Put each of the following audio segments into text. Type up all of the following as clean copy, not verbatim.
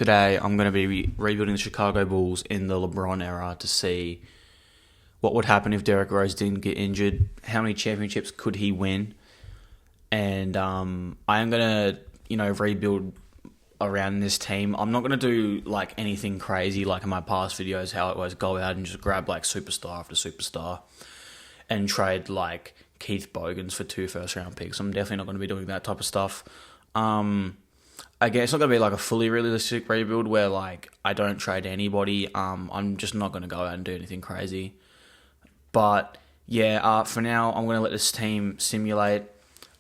Today, I'm going to be rebuilding the Chicago Bulls in the LeBron era to see what would happen if Derrick Rose didn't get injured, how many championships could he win, and I am going to, rebuild around this team. I'm not going to do like anything crazy like in my past videos, how it was go out and just grab like superstar after superstar and trade like Keith Bogans for 2 first-round picks. I'm definitely not going to be doing that type of stuff. Again, it's not going to be like a fully realistic rebuild where like I don't trade anybody. I'm just not going to go out and do anything crazy. But yeah, for now, I'm going to let this team simulate.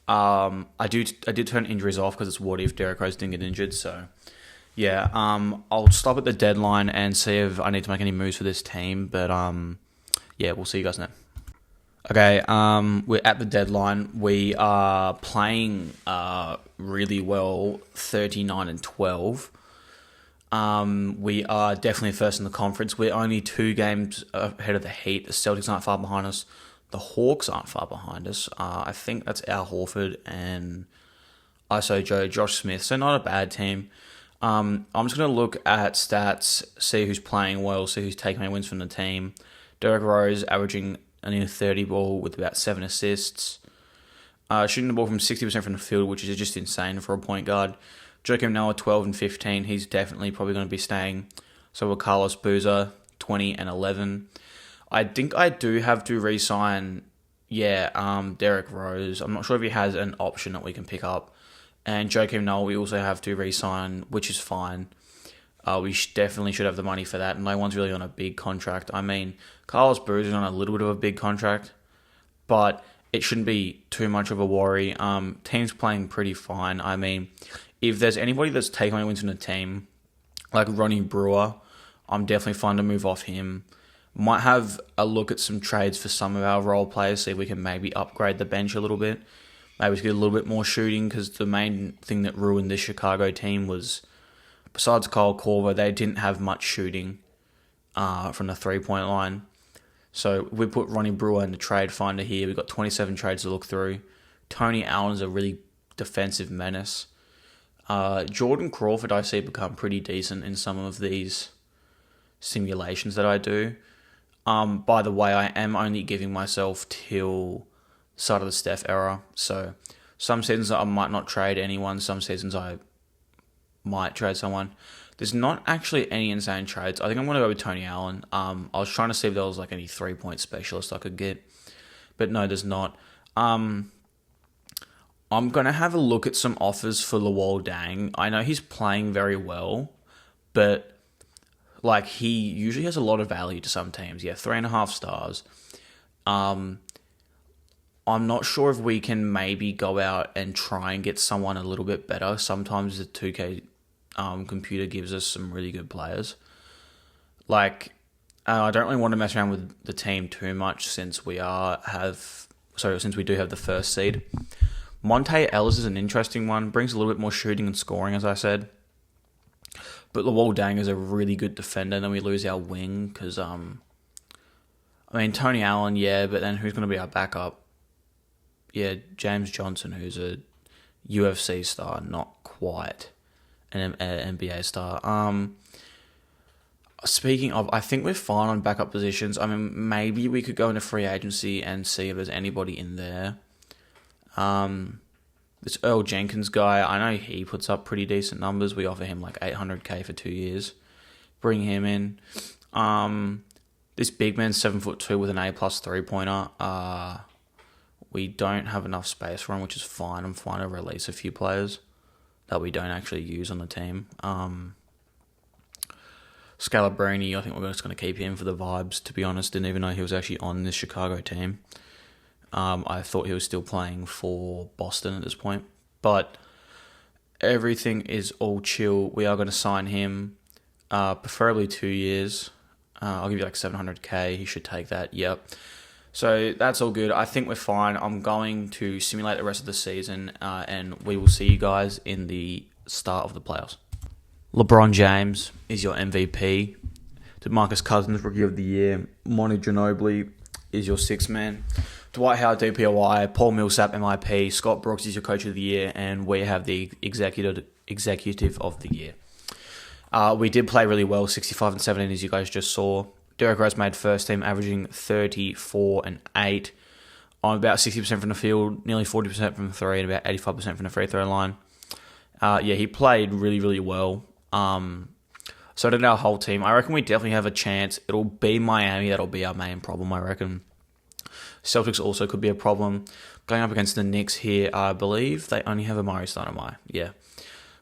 I did turn injuries off because it's what if Derrick Rose didn't get injured. So yeah, I'll stop at the deadline and see if I need to make any moves for this team. But yeah, we'll see you guys now. Okay, we're at the deadline. We are playing really well, 39-12. We are definitely first in the conference. We're only 2 games ahead of the Heat. The Celtics aren't far behind us. The Hawks aren't far behind us. I think that's Al Horford and ISO Joe, Josh Smith. So not a bad team. I'm just going to look at stats, see who's playing well, see who's taking away wins from the team. Derrick Rose averaging a near 30 ball with about 7 assists. Shooting the ball from 60% from the field, which is just insane for a point guard. Joakim Noah, 12 and 15. He's definitely probably going to be staying. So will Carlos Boozer, 20 and 11. I think I do have to re-sign, Derrick Rose. I'm not sure if he has an option that we can pick up. And Joakim Noah, we also have to re-sign, which is fine. We definitely should have the money for that. No one's really on a big contract. I mean, Carlos Boozer is on a little bit of a big contract, but it shouldn't be too much of a worry. Team's playing pretty fine. I mean, if there's anybody that's taking away wins from the team, like Ronnie Brewer, I'm definitely fine to move off him. Might have a look at some trades for some of our role players, see if we can maybe upgrade the bench a little bit. Maybe get a little bit more shooting, because the main thing that ruined this Chicago team was, besides Kyle Korver, they didn't have much shooting from the 3-point line. So we put Ronnie Brewer in the trade finder here. We've got 27 trades to look through. Tony Allen's a really defensive menace. Jordan Crawford I see become pretty decent in some of these simulations that I do. By the way, I am only giving myself till the start of the Steph era. So some seasons I might not trade anyone. Some seasons I might trade someone. There's not actually any insane trades. I think I'm going to go with Tony Allen. I was trying to see if there was like any 3-point specialist I could get, but no, there's not. I'm going to have a look at some offers for Luol Deng. I know he's playing very well, but like he usually has a lot of value to some teams. Yeah, 3.5 stars. I'm not sure if we can maybe go out and try and get someone a little bit better. Sometimes the 2K computer gives us some really good players. Like, I don't really want to mess around with the team too much since we do have the first seed. Monte Ellis is an interesting one. Brings a little bit more shooting and scoring, as I said. But Luol Deng is a really good defender. Then we lose our wing because, Tony Allen, yeah, but then who's going to be our backup? Yeah, James Johnson, who's a UFC star, not quite an NBA star. Speaking of, I think we're fine on backup positions. I mean, maybe we could go into free agency and see if there's anybody in there. This Earl Jenkins guy, I know he puts up pretty decent numbers. We offer him like $800K for 2 years. Bring him in. This big man's 7'2" with an A+ 3-pointer. We don't have enough space for him, which is fine. I'm fine to release a few players that we don't actually use on the team. Scalabrine, I think we're just going to keep him for the vibes, to be honest. Didn't even know he was actually on this Chicago team. I thought he was still playing for Boston at this point. But everything is all chill. We are going to sign him, preferably 2 years. I'll give you like $700K. He should take that. Yep. So that's all good. I think we're fine. I'm going to simulate the rest of the season, and we will see you guys in the start of the playoffs. LeBron James is your MVP. DeMarcus Cousins, Rookie of the Year. Monty Ginobili is your 6th man. Dwight Howard, DPOY. Paul Millsap, MIP. Scott Brooks is your Coach of the Year. And we have the Executive of the Year. We did play really well, 65 and 17, as you guys just saw. Derrick Rose made first team, averaging 34 and 8 on about 60% from the field, nearly 40% from three, and about 85% from the free throw line. He played really, really well. So did our whole team. I reckon we definitely have a chance. It'll be Miami. That'll be our main problem, I reckon. Celtics also could be a problem. Going up against the Knicks here, I believe they only have Amari Stoudemire. Yeah.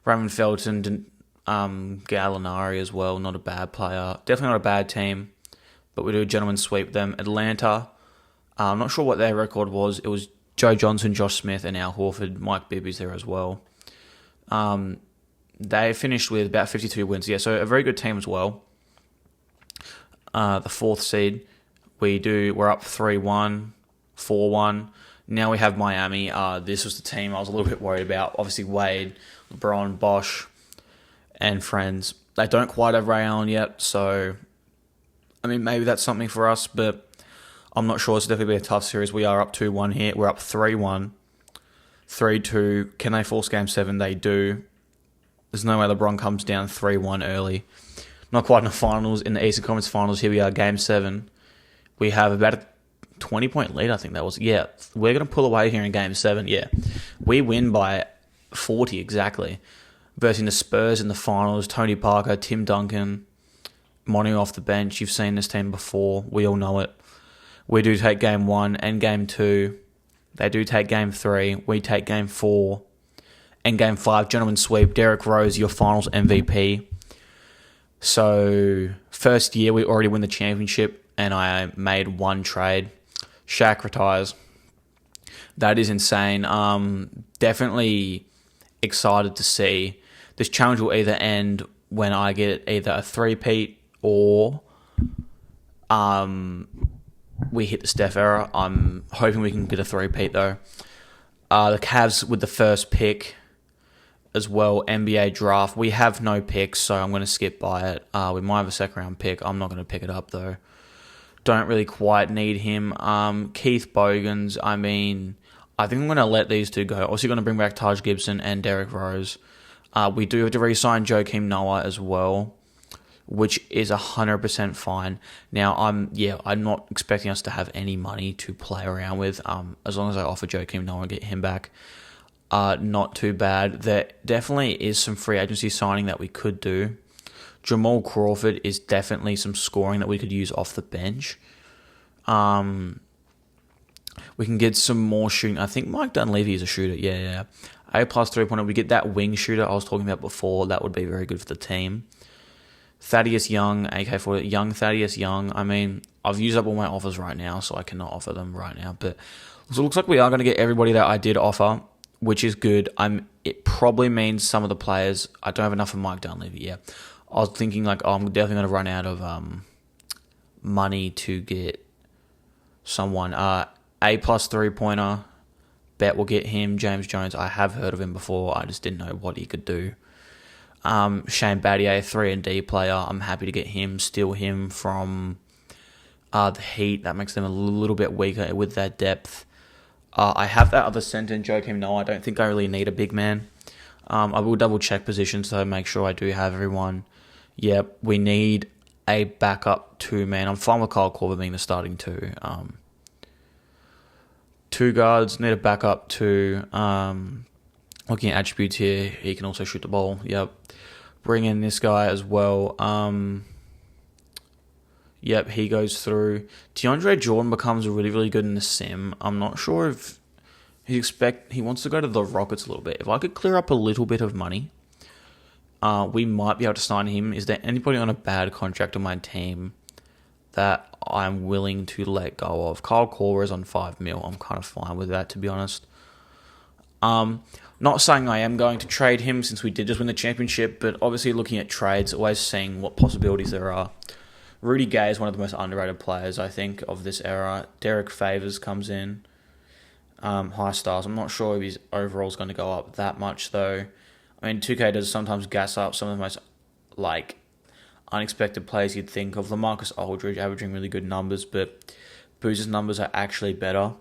Raymond Felton, Gallinari as well. Not a bad player. Definitely not a bad team. But we do a gentleman's sweep them. Atlanta, I'm not sure what their record was. It was Joe Johnson, Josh Smith, and Al Horford. Mike Bibby's there as well. They finished with about 52 wins. Yeah, so a very good team as well. The fourth seed, we're up 3-1, 4-1. Now we have Miami. This was the team I was a little bit worried about. Obviously, Wade, LeBron, Bosch, and friends. They don't quite have Ray Allen yet, so I mean, maybe that's something for us, but I'm not sure. It's definitely been a tough series. We are up 2-1 here. We're up 3-1, 3-2. Can they force Game 7? They do. There's no way LeBron comes down 3-1 early. Not quite in the finals. In the Eastern Conference Finals, here we are, Game 7. We have about a 20-point lead, I think that was. Yeah, we're going to pull away here in Game 7. Yeah, we win by 40 exactly. Versus the Spurs in the finals, Tony Parker, Tim Duncan, Monty off the bench. You've seen this team before. We all know it. We do take Game 1 and Game 2. They do take Game 3. We take Game 4. And Game 5, gentleman's sweep. Derrick Rose, your finals MVP. So, first year, we already win the championship, and I made one trade. Shaq retires. That is insane. Definitely excited to see. This challenge will either end when I get either a three-peat or we hit the Steph era. I'm hoping we can get a three-peat, though. The Cavs with the first pick as well, NBA draft. We have no picks, so I'm going to skip by it. We might have a second-round pick. I'm not going to pick it up, though. Don't really quite need him. Keith Bogans, I mean, I think I'm going to let these two go. Also going to bring back Taj Gibson and Derrick Rose. We do have to re-sign Joakim Noah as well, which is 100% fine. Now, I'm not expecting us to have any money to play around with. As long as I offer Joakim Noah and get him back, not too bad. There definitely is some free agency signing that we could do. Jamal Crawford is definitely some scoring that we could use off the bench. We can get some more shooting. I think Mike Dunleavy is a shooter. Yeah. A+ 3-pointer. We get that wing shooter I was talking about before. That would be very good for the team. Thaddeus Young, AK-40. Young Thaddeus Young. I mean, I've used up all my offers right now, so I cannot offer them right now. But so it looks like we are going to get everybody that I did offer, which is good. It probably means some of the players, I don't have enough of Mike Dunleavy. Yeah. I was thinking I'm definitely going to run out of money to get someone. A+ 3-pointer. Bet we'll get him. James Jones, I have heard of him before. I just didn't know what he could do. Shane Battier, 3-and-D player. I'm happy to get him. Steal him from the Heat. That makes them a little bit weaker with that depth. I have that other center, Joakim Noah. I don't think I really need a big man. I will double check positions though, make sure I do have everyone. Yep, we need a backup 2-man. I'm fine with Kyle Korver being the starting 2. 2 guards, need a backup 2. Looking at attributes here, he can also shoot the ball. Yep. Bring in this guy as well. Yep, he goes through. DeAndre Jordan becomes really, really good in the sim. I'm not sure if he wants to go to the Rockets a little bit. If I could clear up a little bit of money, we might be able to sign him. Is there anybody on a bad contract on my team that I'm willing to let go of? Kyle Korver is on $5 million. I'm kind of fine with that, to be honest. Not saying I am going to trade him since we did just win the championship, but obviously looking at trades, always seeing what possibilities there are. Rudy Gay is one of the most underrated players, I think, of this era. Derek Favors comes in. High stars. I'm not sure if his overall is going to go up that much, though. I mean, 2K does sometimes gas up some of the most, unexpected players you'd think of. LaMarcus Aldridge averaging really good numbers, but Booz's numbers are actually better,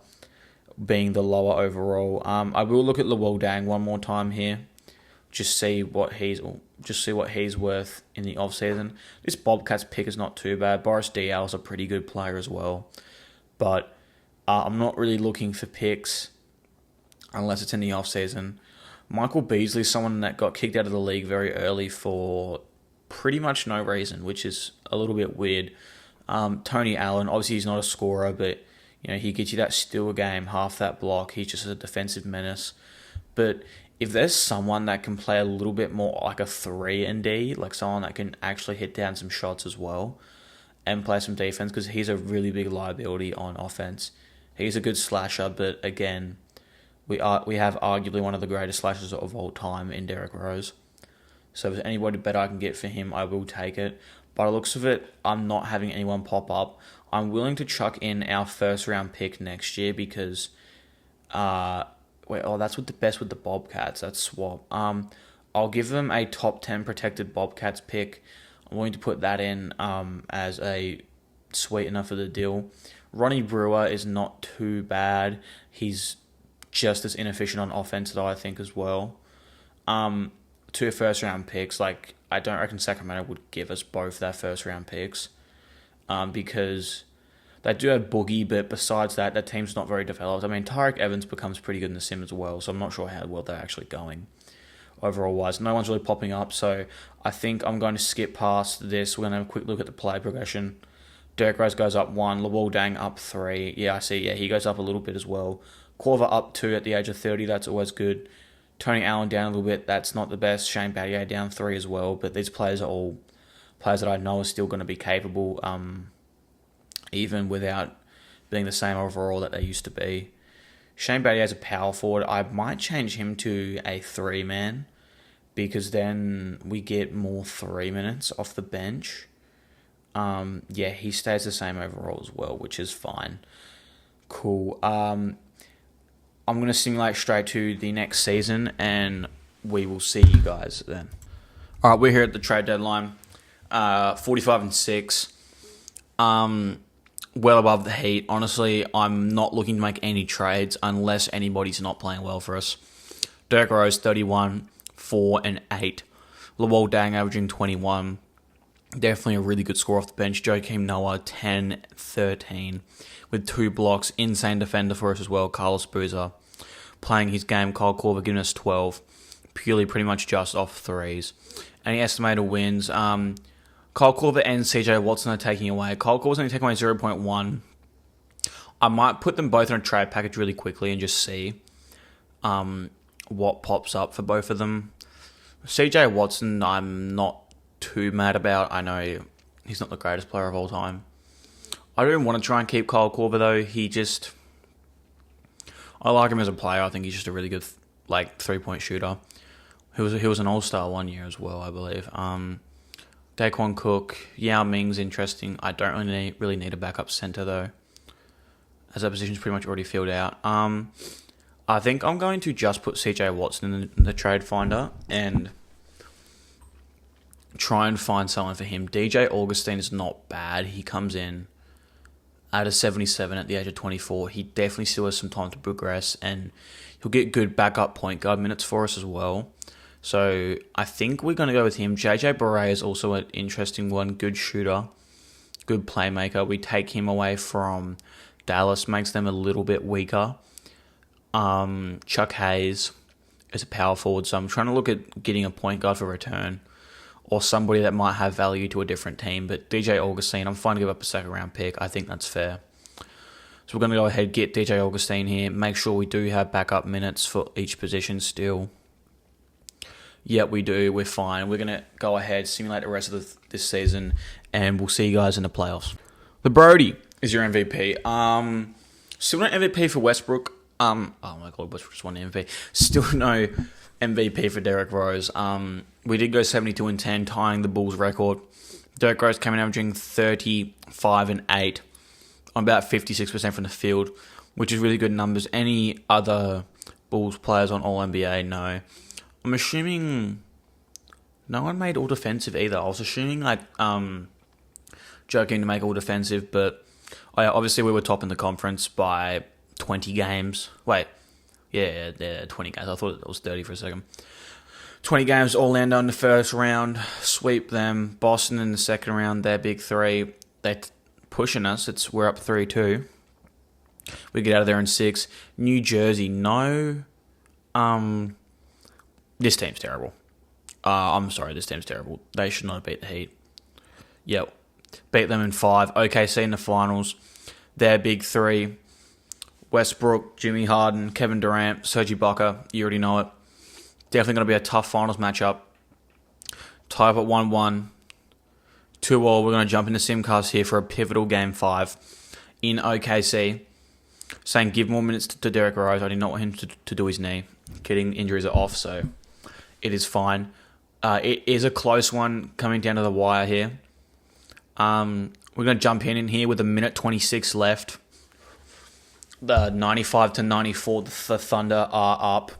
being the lower overall. I will look at Luol Deng one more time here. just see what he's worth in the off season. This Bobcats pick is not too bad. Boris Diaw is a pretty good player as well, but I'm not really looking for picks unless it's in the off season. Michael Beasley is someone that got kicked out of the league very early for pretty much no reason, which is a little bit weird. Tony Allen, obviously he's not a scorer, but he gets you that steal game, half that block. He's just a defensive menace. But if there's someone that can play a little bit more like a 3 and D, like someone that can actually hit down some shots as well and play some defense, because he's a really big liability on offense. He's a good slasher, but again, we have arguably one of the greatest slashers of all time in Derrick Rose. So if there's anybody better I can get for him, I will take it. By the looks of it, I'm not having anyone pop up. I'm willing to chuck in our first round pick next year because that's with the best with the Bobcats. That's swap. I'll give them a top 10 protected Bobcats pick. I'm willing to put that in as a sweetener for the deal. Ronnie Brewer is not too bad. He's just as inefficient on offense, though, I think, as well. 2 first round picks, I don't reckon Sacramento would give us both their first round picks because they do have Boogie, but besides that, their team's not very developed. I mean, Tyreek Evans becomes pretty good in the sim as well, so I'm not sure how well they're actually going overall wise. No one's really popping up, so I think I'm going to skip past this. We're going to have a quick look at the play progression. Derrick Rose goes up 1, Luol Deng up 3. Yeah, I see. Yeah, he goes up a little bit as well. Korver up 2 at the age of 30. That's always good. Tony Allen down a little bit. That's not the best. Shane Battier down 3 as well. But these players are all players that I know are still going to be capable, even without being the same overall that they used to be. Shane Battier is a power forward. I might change him to a 3-man because then we get more 3 minutes off the bench. He stays the same overall as well, which is fine. Cool. I'm going to simulate straight to the next season, and we will see you guys then. All right, we're here at the trade deadline. 45-6. Well above the Heat. Honestly, I'm not looking to make any trades unless anybody's not playing well for us. Derrick Rose, 31, 4 and 8. Luol Deng averaging 21. Definitely a really good score off the bench. Joakim Noah, 10, 13. With 2 blocks. Insane defender for us as well. Carlos Boozer playing his game. Kyle Korver giving us 12. Purely pretty much just off threes. Any estimated wins? Kyle Korver and CJ Watson are taking away. Kyle Korver's only taking away 0.1. I might put them both in a trade package really quickly and just see what pops up for both of them. CJ Watson, I'm not too mad about. I know he's not the greatest player of all time. I don't want to try and keep Kyle Korver though. I like him as a player. I think he's just a really good 3-point shooter. He was an all-star one year as well, I believe. Daquan Cook, Yao Ming's interesting. I don't really need a backup center though, as that position's pretty much already filled out. I think I'm going to just put CJ Watson in the trade finder and try and find someone for him. DJ Augustine is not bad. He comes in at a 77 at the age of 24. He definitely still has some time to progress, and he'll get good backup point guard minutes for us as well. So I think we're going to go with him. JJ Barea is also an interesting one. Good shooter, good playmaker. We take him away from Dallas, makes them a little bit weaker. Chuck Hayes is a power forward, so I'm trying to look at getting a point guard for return or somebody that might have value to a different team. But DJ Augustine, I'm fine to give up a second round pick. I think that's fair. So we're going to go ahead and get DJ Augustine here. Make sure we do have backup minutes for each position still. Yep, we do. We're fine. We're going to go ahead, simulate the rest of this season, and we'll see you guys in the playoffs. The Brody is your MVP. Still no MVP for Westbrook. Oh my God, Westbrook just won the MVP. Still no MVP for Derrick Rose. We did go 72-10, tying the Bulls record. Derrick Rose came in averaging 35 and 8 on about 56% from the field, which is really good numbers. Any other Bulls players on All-NBA? No. I'm assuming no one made all defensive either. I was assuming joking to make all defensive, but obviously we were top in the conference by 20 games. Wait, yeah, 20 games. I thought it was 30 for a second. 20 games, Orlando in the first round, sweep them. Boston in the second round, their big three. They're pushing us. We're up 3-2. We get out of there in 6. New Jersey, no. This team's terrible. I'm sorry, this team's terrible. They should not beat the Heat. Yep. Beat them in 5. OKC in the finals. Their big three. Westbrook, Jimmy Harden, Kevin Durant, Serge Ibaka. You already know it. Definitely going to be a tough finals matchup. Tie up at 1-1. 2-all. We're going to jump into Simcast here for a pivotal Game 5 in OKC. Saying give more minutes to Derrick Rose. I did not want him to do his knee. Kidding, injuries are off, so it is fine. It is a close one coming down to the wire here. We're going to jump in here with 1:26 left. The 95-94, the Thunder are up.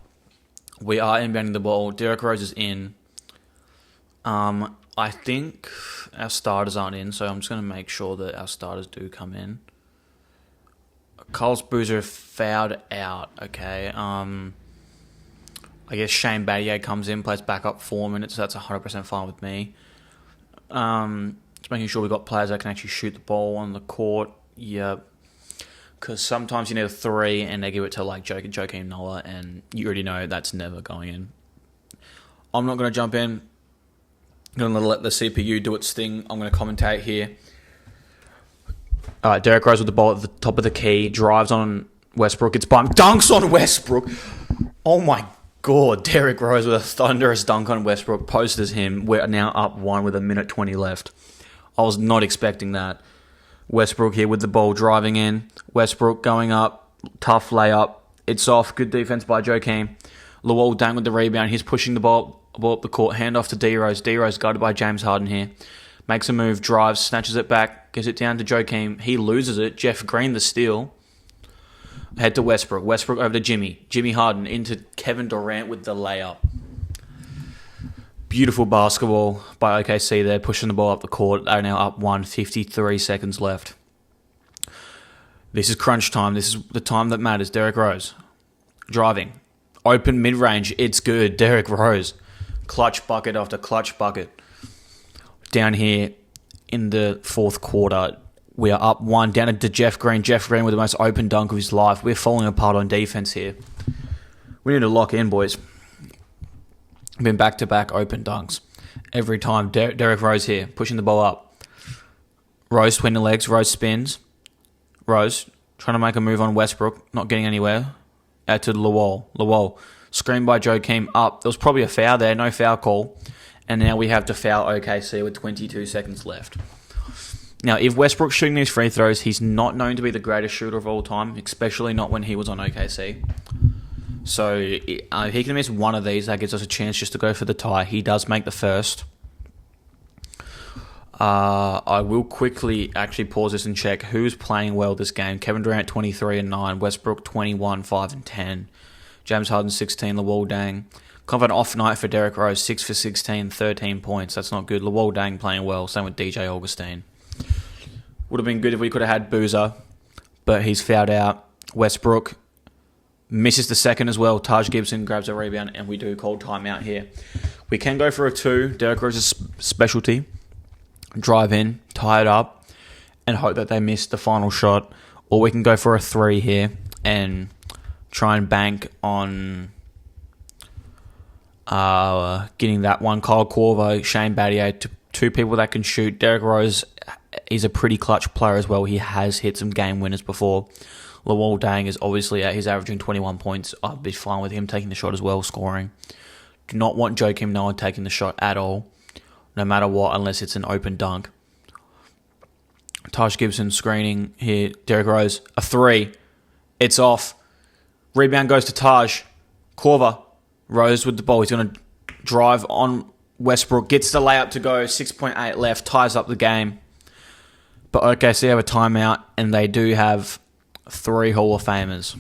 We are inbounding the ball. Derrick Rose is in. I think our starters aren't in, so I'm just going to make sure that our starters do come in. Carlos Boozer fouled out. Okay. I guess Shane Battier comes in, plays back up 4 minutes. So that's 100% fine with me. Just making sure we've got players that can actually shoot the ball on the court. Yep. Because sometimes you need a 3 and they give it to like Joakim Noah, and you already know that's never going in. I'm not going to jump in. I'm going to let the CPU do its thing. I'm going to commentate here. All right, Derrick Rose with the ball at the top of the key, drives on Westbrook. It's bumped, dunks on Westbrook. Oh my God, Derrick Rose with a thunderous dunk on Westbrook, posters him. We're now up 1 with 1:20 left. I was not expecting that. Westbrook here with the ball driving in. Westbrook going up, tough layup. It's off. Good defense by Joakim. Luol Deng with the rebound. He's pushing the ball up the court. Hand off to D Rose. D Rose guarded by James Harden here. Makes a move, drives, snatches it back, gives it down to Joakim. He loses it. Jeff Green the steal. Head to Westbrook. Westbrook over to Jimmy. Jimmy Harden into Kevin Durant with the layup. Beautiful basketball by OKC there, pushing the ball up the court. They're now up 1, 53 seconds left. This is crunch time. This is the time that matters. Derrick Rose. Driving. Open mid-range. It's good. Derrick Rose. Clutch bucket after clutch bucket. Down here in the fourth quarter, we are up 1, down to Jeff Green. Jeff Green with the most open dunk of his life. We're falling apart on defense here. We need to lock in, boys. Been back-to-back open dunks. Every time. Derrick Rose here, pushing the ball up. Rose between the legs. Rose spins. Rose trying to make a move on Westbrook. Not getting anywhere. Out to Luol. Luol. Screen by Joakim up. There was probably a foul there. No foul call. And now we have to foul OKC with 22 seconds left. Now, if Westbrook's shooting these free throws, he's not known to be the greatest shooter of all time, especially not when he was on OKC. So if he can miss one of these, that gives us a chance just to go for the tie. He does make the first. I will quickly actually pause this and check who's playing well this game. Kevin Durant 23 and 9, Westbrook 21, 5 and 10, James Harden 16, Luol Deng. Kind of an off night for Derrick Rose, 6 for 16, 13 points. That's not good. Luol Deng playing well. Same with DJ Augustine. Would have been good if we could have had Boozer, but he's fouled out. Westbrook misses the second as well. Taj Gibson grabs a rebound, and we do call timeout here. We can go for a 2. Derrick Rose's specialty. Drive in, tie it up, and hope that they miss the final shot. Or we can go for a 3 here and try and bank on getting that one. Kyle Korver, Shane Battier, two people that can shoot. Derrick Rose is a pretty clutch player as well. He has hit some game winners before. Luol Deng is obviously he's averaging 21 points. I'd be fine with him taking the shot as well, scoring. Do not want Joakim Noah taking the shot at all, no matter what, unless it's an open dunk. Taj Gibson screening here. Derrick Rose, a 3. It's off. Rebound goes to Taj. Korver. Rose with the ball. He's going to drive on Westbrook. Gets the layup to go. 6.8 left. Ties up the game. But OKC have a timeout, and they do have 3 Hall of Famers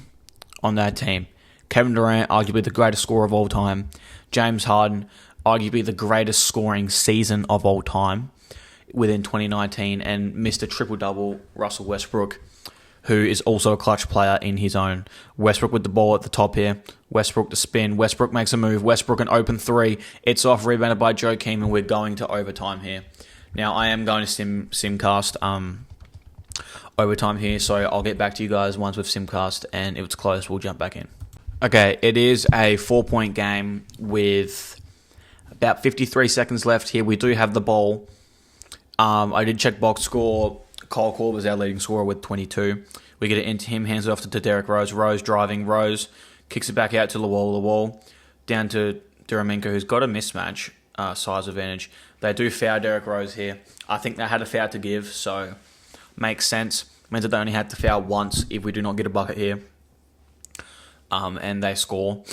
on that team. Kevin Durant, arguably the greatest scorer of all time. James Harden, arguably the greatest scoring season of all time within 2019. And Mr. Triple-Double, Russell Westbrook, who is also a clutch player in his own. Westbrook with the ball at the top here. Westbrook to spin. Westbrook makes a move. Westbrook an open three. It's off, rebounded by Joakim, and we're going to overtime here. Now, I am going to simcast overtime here, so I'll get back to you guys once we've simcast, and if it's close, we'll jump back in. Okay, it is a 4-point game with about 53 seconds left here. We do have the ball. I did check box score. Kyle Korver was our leading scorer with 22. We get it into him, hands it off to Derrick Rose. Rose driving. Rose kicks it back out to Lawal. Down to Derrick, who's got a mismatch size advantage. They do foul Derrick Rose here. I think they had a foul to give, so makes sense. Means that they only had to foul once if we do not get a bucket here. And they score.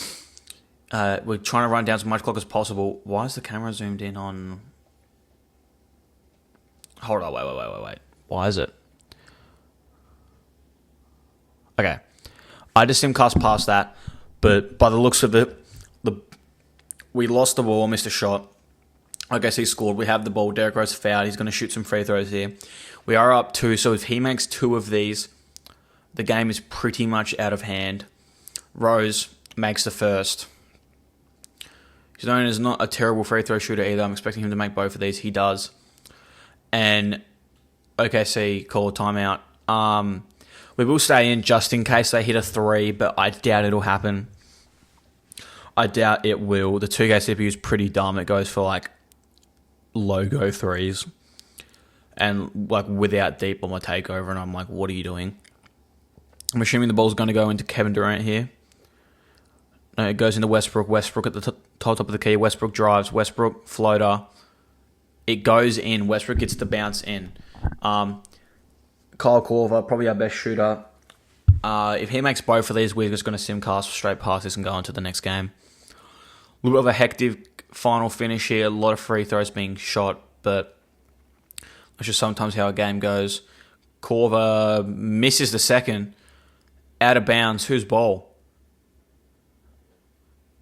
We're trying to run down as much clock as possible. Why is the camera zoomed in on... Hold on, wait. Why is it? Okay. I just simcast past that, but by the looks of it, we lost the ball, missed a shot. I guess he scored. We have the ball. Derrick Rose fouled. He's going to shoot some free throws here. We are up 2, so if he makes 2 of these, the game is pretty much out of hand. Rose makes the first. He's known as not a terrible free throw shooter either. I'm expecting him to make both of these. He does. And OKC call a timeout. We will stay in just in case they hit a 3, but I doubt it'll happen. I doubt it will. The 2K CPU is pretty dumb. It goes for like logo 3s. And like without deep on my takeover, and I'm like, what are you doing? I'm assuming the ball's going to go into Kevin Durant here. No, it goes into Westbrook. Westbrook at the top of the key. Westbrook drives. Westbrook floater. It goes in. Westbrook gets the bounce in. Kyle Korver, probably our best shooter. If he makes both of these, we're just going to simcast straight past this and go on to the next game. A little bit of a hectic final finish here. A lot of free throws being shot, but that's just sometimes how a game goes. Korver misses the second. Out of bounds. Whose ball?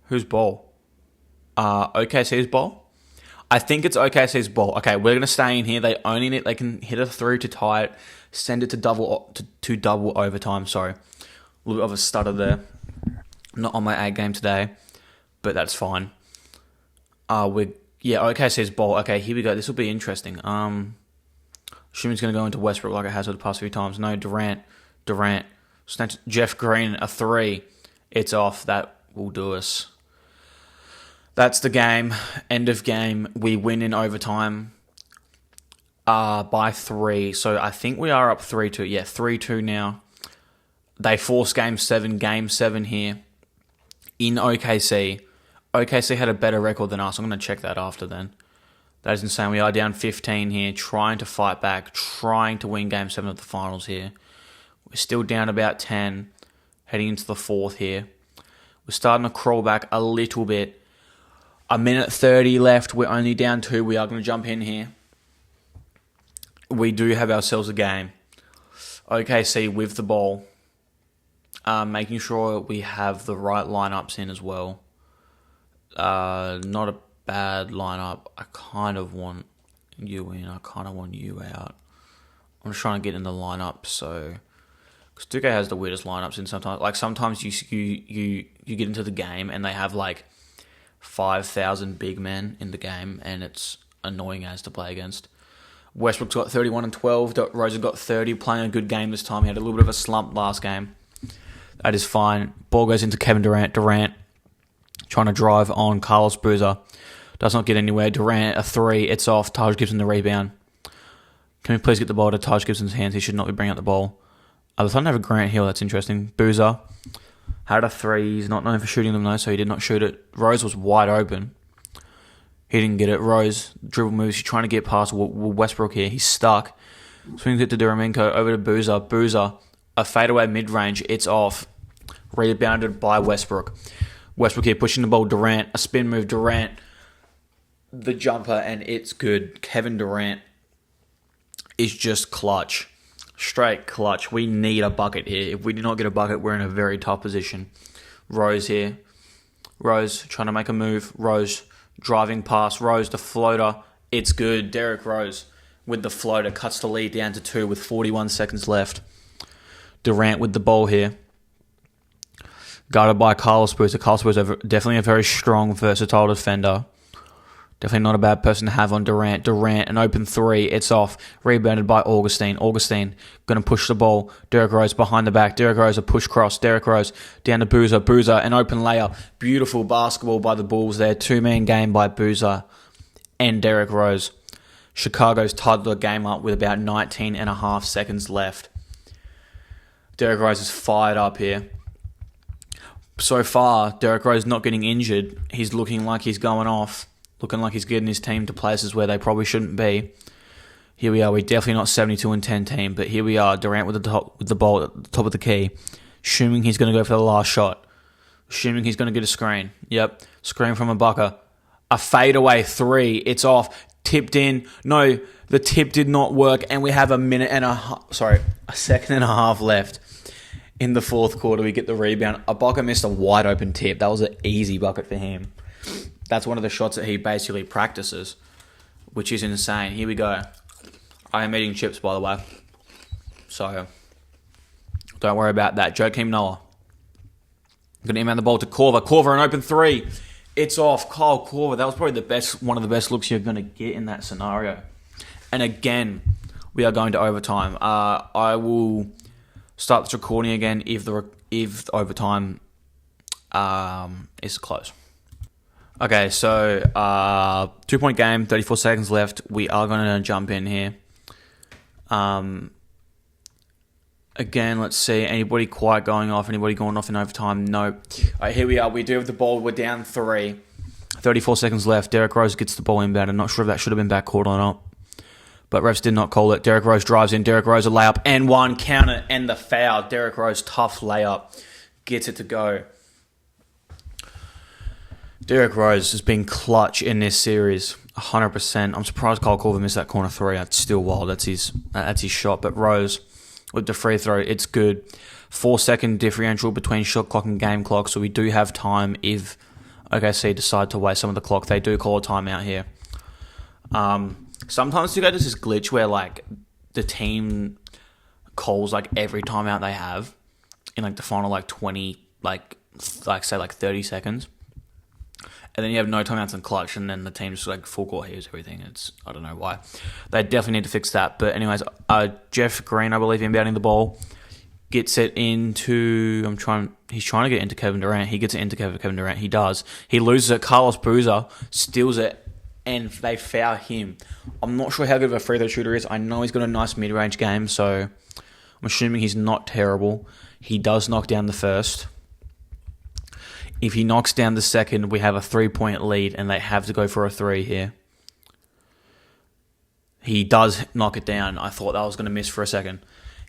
Whose ball? OKC's ball? I think it's OKC's ball. Okay, we're going to stay in here. They can hit a 3 to tie it. Send it to double overtime. Sorry. A little bit of a stutter there. Not on my A game today, but that's fine. OKC's ball. Okay, here we go. This will be interesting. Assuming it's going to go into Westbrook like it has over the past few times. No, Durant. Jeff Green, a 3. It's off. That will do us. That's the game. End of game. We win in overtime by 3. So I think we are up 3-2. Yeah, 3-2 now. They force Game 7 here in OKC. OKC had a better record than us. I'm going to check that after then. That is insane. We are down 15 here, trying to fight back, trying to win Game 7 of the finals here. We're still down about 10, heading into the 4th here. We're starting to crawl back a little bit. A minute 30 left. We're only down 2. We are going to jump in here. We do have ourselves a game. OKC with the ball. Making sure we have the right lineups in as well. Not a bad lineup. I kind of want you in. I kind of want you out. I'm just trying to get in the lineup, so... Because 2K has the weirdest lineups in sometimes. Like, sometimes you get into the game and they have, like, 5,000 big men in the game, and it's annoying as to play against. Westbrook's got 31 and 12. Rosa got 30, playing a good game this time. He had a little bit of a slump last game. That is fine. Ball goes into Kevin Durant. Durant trying to drive on Carlos Boozer. Does not get anywhere. Durant, a 3. It's off. Taj Gibson the rebound. Can we please get the ball to Taj Gibson's hands? He should not be bringing up the ball. I thought I have a Grant Hill. That's interesting. Boozer had a 3. He's not known for shooting them though, so he did not shoot it. Rose was wide open. He didn't get it. Rose, dribble moves. He's trying to get past Westbrook here. He's stuck. Swings it to Derrick over to Boozer. Boozer, a fadeaway mid-range. It's off. Rebounded by Westbrook. Westbrook here pushing the ball. Durant, a spin move. Durant, the jumper, and it's good. Kevin Durant is just clutch. Straight clutch. We need a bucket here. If we do not get a bucket, we're in a very tough position. Rose here. Rose trying to make a move. Rose driving past. Rose, the floater. It's good. Derrick Rose with the floater cuts the lead down to 2 with 41 seconds left. Durant with the ball here. Guarded by Carlos Boozer. Carlos Boozer definitely a very strong, versatile defender. Definitely not a bad person to have on Durant. Durant, an open three. It's off. Rebounded by Augustine. Augustine going to push the ball. Derrick Rose behind the back. Derrick Rose a push cross. Derrick Rose down to Boozer. Boozer, an open layup. Beautiful basketball by the Bulls there. Two-man game by Boozer and Derrick Rose. Chicago's tied the game up with about 19 and a half seconds left. Derrick Rose is fired up here. So far, Derrick Rose not getting injured. He's looking like he's going off. Looking like he's getting his team to places where they probably shouldn't be. Here we are. We're definitely not 72-10 team, but here we are. Durant with the ball at the top of the key. Assuming he's going to go for the last shot. Assuming he's going to get a screen. Yep. Screen from Ibaka. A fadeaway three. It's off. Tipped in. No, the tip did not work, and we have a second and a half left. In the fourth quarter, we get the rebound. Ibaka missed a wide open tip. That was an easy bucket for him. That's one of the shots that he basically practices, which is insane. Here we go. I am eating chips, by the way. So, don't worry about that. Joakim Noah. Going to inbound the ball to Korver. Korver, an open three. It's off. Kyle Korver. That was probably one of the best looks you're going to get in that scenario. And again, we are going to overtime. I will start this recording again if the overtime is close. Okay, so 2-point game, 34 seconds left. We are going to jump in here. Again, let's see. Anybody quite going off? Anybody going off in overtime? Nope. All right, here we are. We do have the ball. We're down 3. 34 seconds left. Derrick Rose gets the ball inbound. I'm not sure if that should have been backcourt or not. But refs did not call it. Derrick Rose drives in. Derrick Rose a layup and one. Count it and the foul. Derrick Rose, tough layup. Gets it to go. Derrick Rose has been clutch in this series, 100%. I'm surprised Kyle Korver missed that corner three. That's still wild. That's his shot. But Rose, with the free throw, it's good. 4-second differential between shot clock and game clock, so we do have time if OKC decide to waste some of the clock. They do call a timeout here. Sometimes you get this glitch where like the team calls like every timeout they have in like the final 20, say 30 seconds. And then you have no timeouts in clutch, and then the team just full court heaves everything. I don't know why. They definitely need to fix that. But anyways, Jeff Green, I believe, inbounding the ball, gets it into. He's trying to get into Kevin Durant. He gets it into Kevin Durant. He does. He loses it. Carlos Boozer steals it, and they foul him. I'm not sure how good of a free throw shooter is. I know he's got a nice mid-range game, so I'm assuming he's not terrible. He does knock down the first. If he knocks down the second, we have a 3-point lead, and they have to go for a 3 here. He does knock it down. I thought that was going to miss for a second.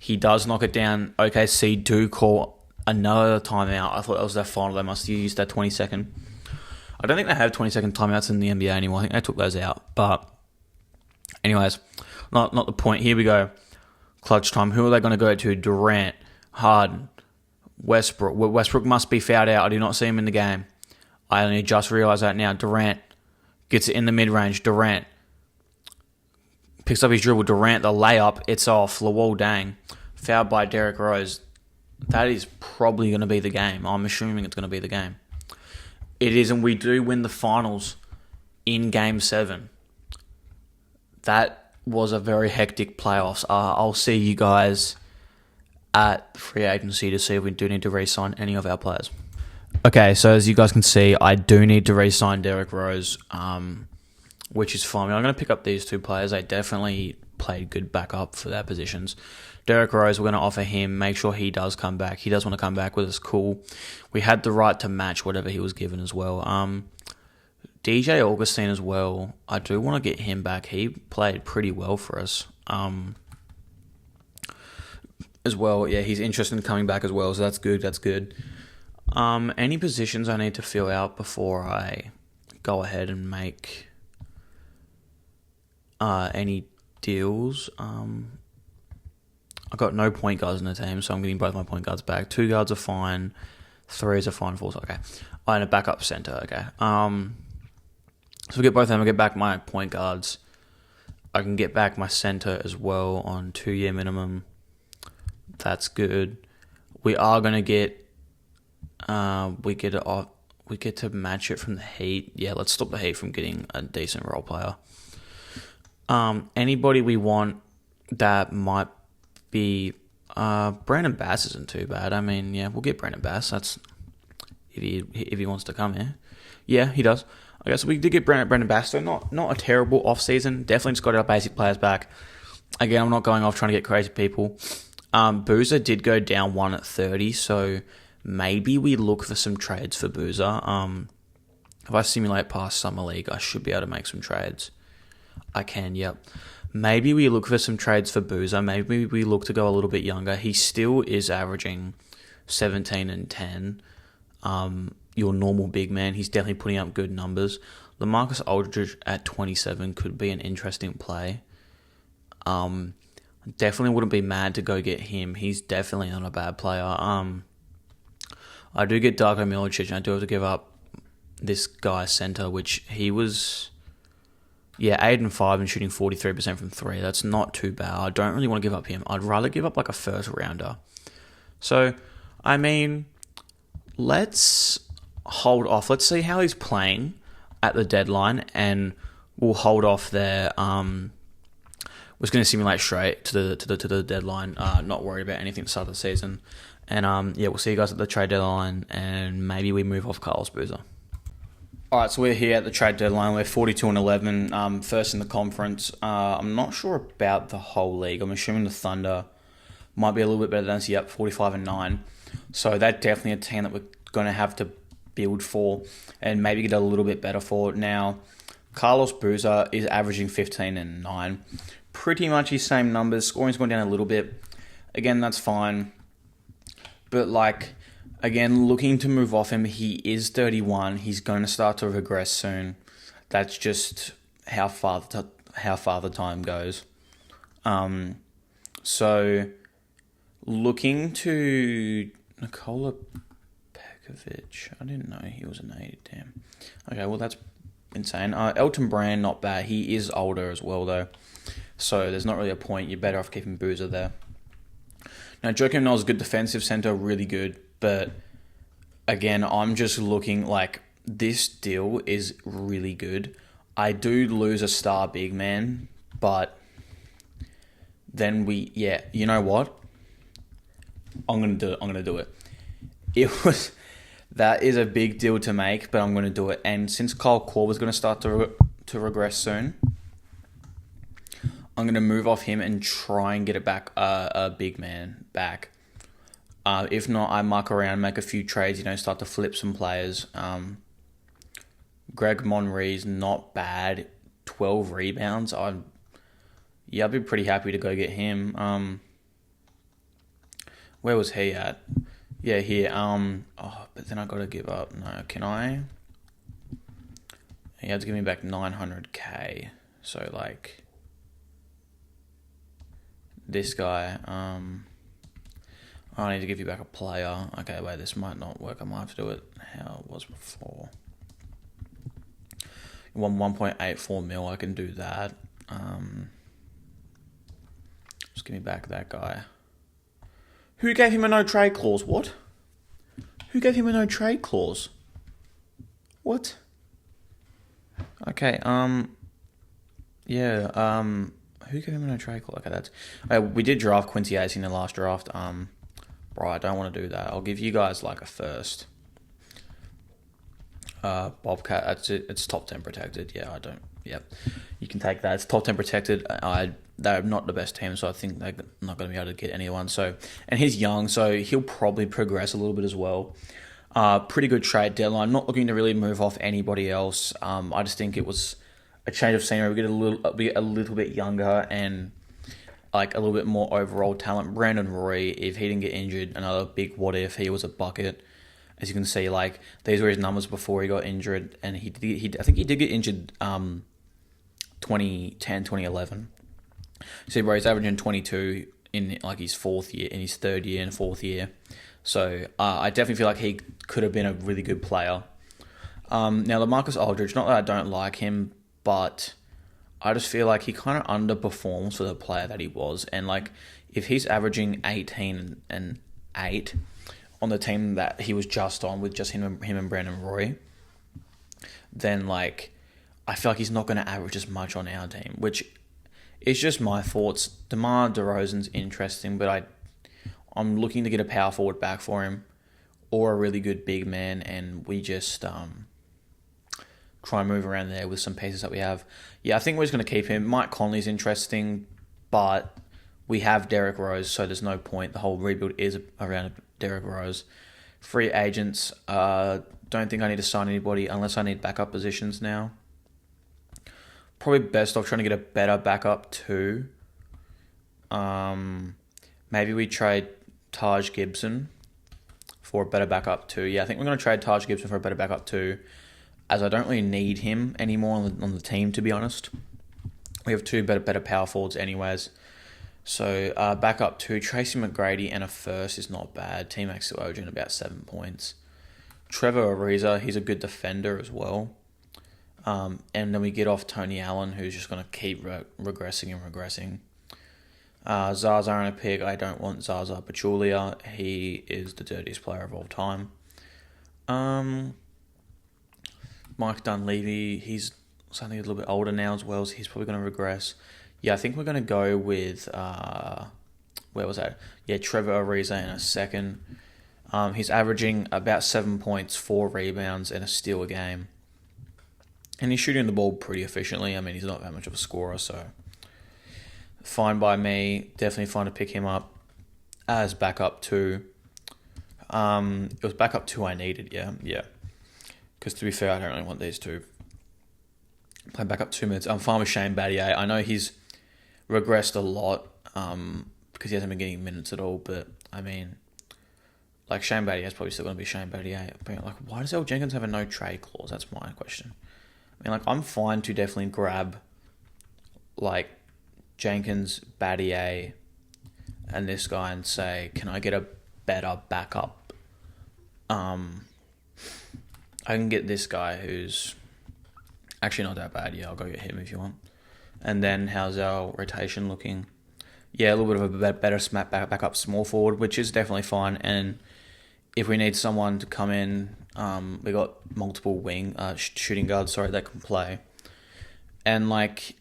He does knock it down. OKC do call another timeout. I thought that was their final. They must have used that 20-second. I don't think they have 20-second timeouts in the NBA anymore. I think they took those out. But anyways, not the point. Here we go. Clutch time. Who are they going to go to? Durant, Harden, Westbrook. Westbrook must be fouled out. I do not see him in the game. I only just realised that now. Durant gets it in the mid-range. Durant picks up his dribble. Durant, the layup. It's off. Lawal Dang. Fouled by Derrick Rose. That is probably going to be the game. I'm assuming it's going to be the game. It is, and we do win the finals in Game 7. That was a very hectic playoffs. I'll see you guys at free agency to see if we do need to re-sign any of our players. Okay, so as you guys can see, I do need to re-sign Derrick Rose, which is fine. I'm going to pick up these two players. They definitely played good backup for their positions. Derrick Rose, we're going to offer him, make sure he does come back. He does want to come back with us, cool. We had the right to match whatever he was given as well. DJ Augustine as well, I do want to get him back. He played pretty well for us. As well, yeah, he's interested in coming back as well, so that's good. Any positions I need to fill out before I go ahead and make any deals? I've got no point guards in the team, so I'm getting both my point guards back. 2 guards are fine, 3s are fine, 4s, okay. And a backup center, okay. So we get both of them, I get back my point guards. I can get back my center as well on 2-year minimum. That's good. We are going to get... we get to match it from the Heat. Yeah, let's stop the Heat from getting a decent role player. Anybody we want that might be... Brandon Bass isn't too bad. I mean, yeah, we'll get Brandon Bass. That's if he wants to come here. Yeah, he does. Okay, so we did get Brandon Bass, so not a terrible off-season. Definitely just got our basic players back. Again, I'm not going off trying to get crazy people. Boozer did go down 1 at 30, so maybe we look for some trades for Boozer. If I simulate past Summer League, I should be able to make some trades. I can, yep. Maybe we look for some trades for Boozer. Maybe we look to go a little bit younger. He still is averaging 17 and 10. Your normal big man. He's definitely putting up good numbers. LaMarcus Aldridge at 27 could be an interesting play. Definitely wouldn't be mad to go get him. He's definitely not a bad player. I do get Darko Milicic, and I do have to give up this guy center, which he was... Yeah, 8 and 5 and shooting 43% from 3. That's not too bad. I don't really want to give up him. I'd rather give up like a first rounder. So, I mean, let's hold off. Let's see how he's playing at the deadline, and we'll hold off there. We're just going to simulate straight to the deadline. Not worried about anything at the start of the season. And yeah, we'll see you guys at the trade deadline, and maybe we move off Carlos Boozer. All right, so we're here at the trade deadline. We're 42 and 11, first in the conference. I'm not sure about the whole league. I'm assuming the Thunder might be a little bit better than us. Yep, 45 and 9. So that's definitely a team that we're going to have to build for and maybe get a little bit better for. Now, Carlos Boozer is averaging 15 and 9. Pretty much his same numbers. Scoring's gone down a little bit. Again, that's fine. But like... Again, looking to move off him, he is 31. He's going to start to regress soon. That's just how far the time goes. So, looking to Nikola Pekovic. I didn't know he was an 80. Damn. Okay, well, that's insane. Elton Brand, not bad. He is older as well, though. So, there's not really a point. You're better off keeping Boozer there. Now, Joakim Noah's good defensive center, really good. But again, I'm just looking like this deal is really good. I do lose a star big man, but then you know what? I'm gonna do it. That is a big deal to make, but I'm gonna do it. And since Kyle Korver's gonna start to regress soon, I'm gonna move off him and try and get it back a big man back. If not, I muck around, make a few trades, start to flip some players. Greg Monree's not bad. 12 rebounds. I'd be pretty happy to go get him. Where was he at? Yeah, here. But then I got to give up. No, can I? He had to give me back 900k. So, like, this guy, I need to give you back a player. Okay, wait, this might not work. I might have to do it how it was before. 1.84 mil, I can do that. Just give me back that guy. Who gave him a no-trade clause? What? Who gave him a no-trade clause? What? Okay, who gave him a no-trade clause? Okay, that's... we did draft Quincy Ace in the last draft. Bro, I don't want to do that. I'll give you guys like a first. Bobcat, it's top 10 protected. Yeah, I don't. Yep. You can take that. It's top 10 protected. They're not the best team, so I think they're not going to be able to get anyone. So, and he's young, so he'll probably progress a little bit as well. Pretty good trade deadline. Not looking to really move off anybody else. I just think it was a change of scenery. We get a little bit younger and like a little bit more overall talent. Brandon Roy, if he didn't get injured, another big what if. He was a bucket. As you can see, like these were his numbers before he got injured, and I think he did get injured 2010, 2011. So bro, he's averaging 22 in like his third year and fourth year. So I definitely feel like he could have been a really good player. Now LaMarcus Aldridge, not that I don't like him, but I just feel like he kind of underperforms for the player that he was. And, like, if he's averaging 18 and 8 on the team that he was just on with just him and Brandon Roy, then, like, I feel like he's not going to average as much on our team, which is just my thoughts. DeMar DeRozan's interesting, but I'm looking to get a power forward back for him or a really good big man, and we just try and move around there with some pieces that we have. Yeah, I think we're just going to keep him. Mike Conley's interesting, but we have Derrick Rose, so there's no point. The whole rebuild is around Derrick Rose. Free agents, don't think I need to sign anybody unless I need backup positions now. Probably best off trying to get a better backup too. Maybe we trade Taj Gibson for a better backup too. Yeah, I think we're going to trade Taj Gibson for a better backup too, as I don't really need him anymore on the team, to be honest. We have two better power forwards anyways. So backup two, Tracy McGrady and a first is not bad. T-Max still owing about 7 points. Trevor Ariza, he's a good defender as well. And then we get off Tony Allen, who's just going to keep regressing. Zaza on a pick. I don't want Zaza Pachulia. He is the dirtiest player of all time. Mike Dunleavy, he's something a little bit older now as well, so he's probably going to regress. Yeah, I think we're going to go with, where was that? Yeah, Trevor Ariza in a second. He's averaging about 7 points, 4 rebounds, and a steal a game. And he's shooting the ball pretty efficiently. I mean, he's not that much of a scorer, so fine by me. Definitely fine to pick him up as backup two. It was backup two I needed, yeah. Because to be fair, I don't really want these two. Play backup 2 minutes. I'm fine with Shane Battier. I know he's regressed a lot because he hasn't been getting minutes at all, but I mean, like, Shane Battier is probably still going to be Shane Battier. But, like, why does L. Jenkins have a no trade clause? That's my question. I mean, like, I'm fine to definitely grab, like, Jenkins, Battier, and this guy and say, can I get a better backup? I can get this guy who's actually not that bad. Yeah, I'll go get him if you want. And then how's our rotation looking? Yeah, a little bit of a better smack backup small forward, which is definitely fine. And if we need someone to come in, we got multiple shooting guards, that can play. And, like,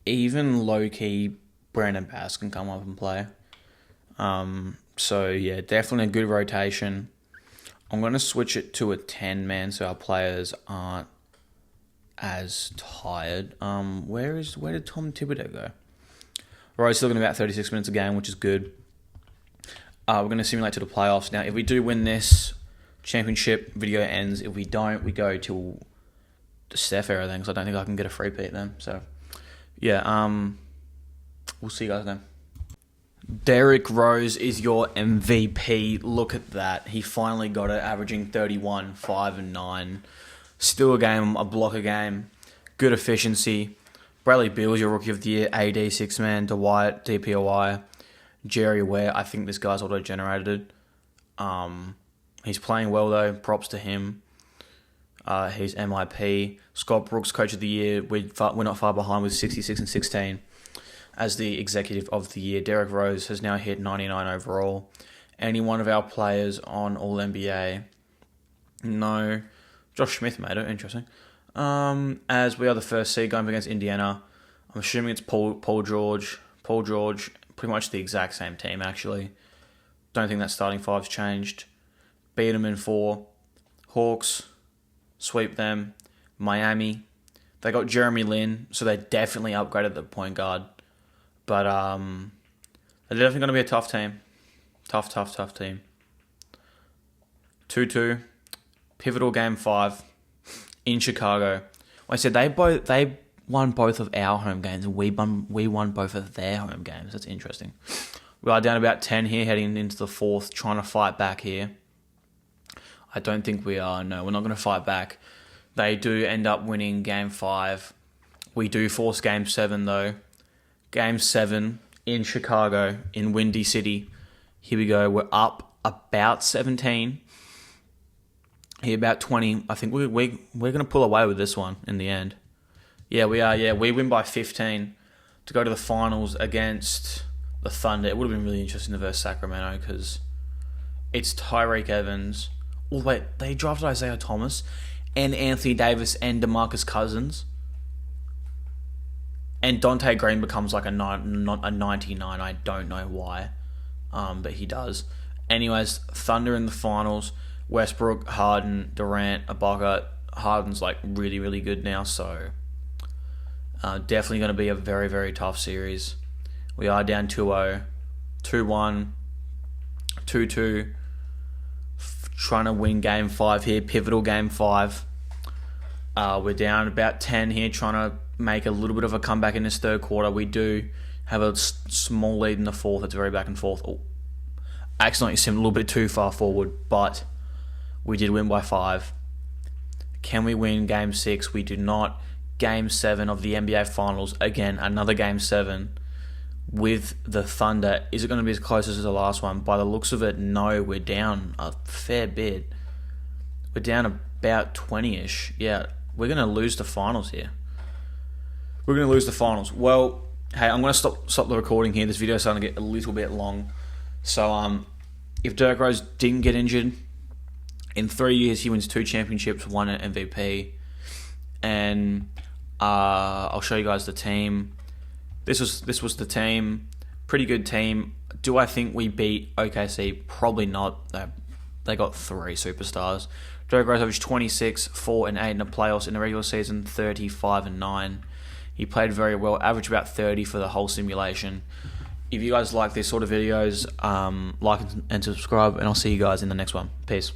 even low-key Brandon Bass can come up and play. So, yeah, definitely a good rotation. I'm going to switch it to a 10-man so our players aren't as tired. Where did Tom Thibodeau go? Roy's still getting about 36 minutes a game, which is good. We're going to simulate to the playoffs. Now, if we do win this championship, video ends. If we don't, we go to the Steph era then, because I don't think I can get a free peat then. So, yeah, we'll see you guys then. Derrick Rose is your MVP. Look at that. He finally got it, averaging 31, 5 and 9. Still a block a game. Good efficiency. Bradley Beal is your Rookie of the Year. AD, 6-man. Dwight, DPOI. Jerry Ware, I think this guy's auto-generated. He's playing well, though. Props to him. He's MIP. Scott Brooks, Coach of the Year. We're not far behind with 66 and 16 as the Executive of the Year. Derrick Rose has now hit 99 overall. Any one of our players on All-NBA? No. Josh Smith made it. Interesting. As we are the first seed going up against Indiana, I'm assuming it's Paul George. Paul George, pretty much the exact same team, actually. Don't think that starting five's changed. Beat them in 4. Hawks, sweep them. Miami, they got Jeremy Lin, so they definitely upgraded the point guard. But they're definitely going to be a tough team. Tough team. 2-2. Pivotal game 5 in Chicago. I said they won both of our home games, and we won both of their home games. That's interesting. We are down about 10 here, heading into the 4th, trying to fight back here. I don't think we are. No, we're not going to fight back. They do end up winning Game 5. We do force Game 7, though. Game 7 in Chicago, in Windy City. Here we go. We're up about 17. Here about 20. I think we're going to pull away with this one in the end. Yeah, we are. Yeah, we win by 15 to go to the finals against the Thunder. It would have been really interesting to verse Sacramento because it's Tyreek Evans. Oh, wait, they drafted Isaiah Thomas and Anthony Davis and DeMarcus Cousins. And Dante Green becomes like a 99. I don't know why, but he does. Anyways, Thunder in the finals. Westbrook, Harden, Durant, Ibaka. Harden's like really, really good now, so definitely going to be a very, very tough series. We are down 2-0, 2-1, 2-2. Trying to win Game 5 here, pivotal Game 5. We're down about 10 here, trying to make a little bit of a comeback in this third quarter. We do have a small lead in the fourth. It's very back and forth. Oh, accidentally simmed a little bit too far forward, but we did win by 5. Can we win Game 6? We do not. Game 7 of the NBA Finals. Again, another Game 7 with the Thunder. Is it going to be as close as the last one? By the looks of it, no. We're down a fair bit. We're down about 20-ish. Yeah, we're going to lose the finals here. We're going to lose the finals. Well, hey, I'm going to stop the recording here. This video is starting to get a little bit long. So, if Derrick Rose didn't get injured, in 3 years he wins 2 championships, 1 an MVP. And I'll show you guys the team. This was the team. Pretty good team. Do I think we beat OKC? Probably not. They got 3 superstars. Derrick Rose averaged 26, 4 and 8 in the playoffs. In the regular season, 35 and 9. He played very well, averaged about 30 for the whole simulation. If you guys like this sort of videos, like and subscribe, and I'll see you guys in the next one. Peace.